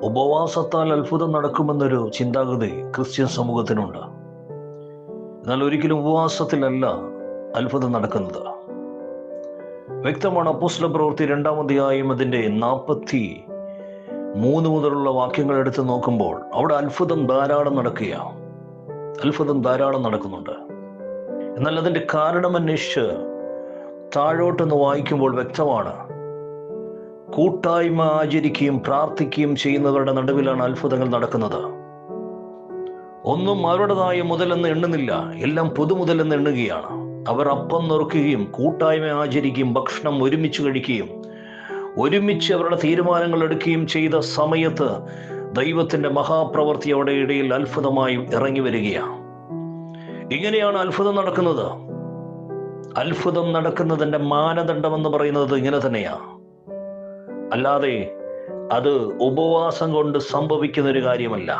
ഉപവാസത്താൽ അത്ഭുതം നടക്കുമെന്നൊരു ചിന്താഗതി ക്രിസ്ത്യൻ സമൂഹത്തിനുണ്ട്. എന്നാൽ ഒരിക്കലും ഉപവാസത്തിലല്ല അത്ഭുതം നടക്കുന്നത്. വ്യക്തമാണ്. അപ്പോസ്തല പ്രവൃത്തി 2-ാം അധ്യായം അതിൻ്റെ 43 മുതലുള്ള വാക്യങ്ങൾ എടുത്ത് നോക്കുമ്പോൾ അവിടെ അത്ഭുതം ധാരാളം നടക്കുന്നുണ്ട്. എന്നാൽ അതിൻ്റെ കാരണമന്വേഷിച്ച് താഴോട്ടൊന്ന് വായിക്കുമ്പോൾ വ്യക്തമാണ്, കൂട്ടായ്മ ആചരിക്കുകയും പ്രാർത്ഥിക്കുകയും ചെയ്യുന്നവരുടെ നടുവിലാണ് അത്ഭുതങ്ങൾ നടക്കുന്നത്. ഒന്നും അവരുടേതായ മുതലെന്ന് എണ്ണുന്നില്ല, എല്ലാം പൊതുമുതലെന്ന് എണ്ണുകയാണ്. അവർ അപ്പം നുറുക്കുകയും കൂട്ടായ്മ ആചരിക്കുകയും ഭക്ഷണം ഒരുമിച്ച് കഴിക്കുകയും ഒരുമിച്ച് അവരുടെ തീരുമാനങ്ങൾ എടുക്കുകയും ചെയ്ത സമയത്ത് ദൈവത്തിൻ്റെ മഹാപ്രവൃത്തി അവിടെ ഇടയിൽ അത്ഭുതമായി ഇറങ്ങി വരികയാണ്. ഇങ്ങനെയാണ് അത്ഭുതം നടക്കുന്നത്. അത്ഭുതം നടക്കുന്നതിൻ്റെ മാനദണ്ഡമെന്ന് പറയുന്നത് ഇങ്ങനെ തന്നെയാണ്. അല്ലാതെ അത് ഉപവാസം കൊണ്ട് സംഭവിക്കുന്നൊരു കാര്യമല്ല.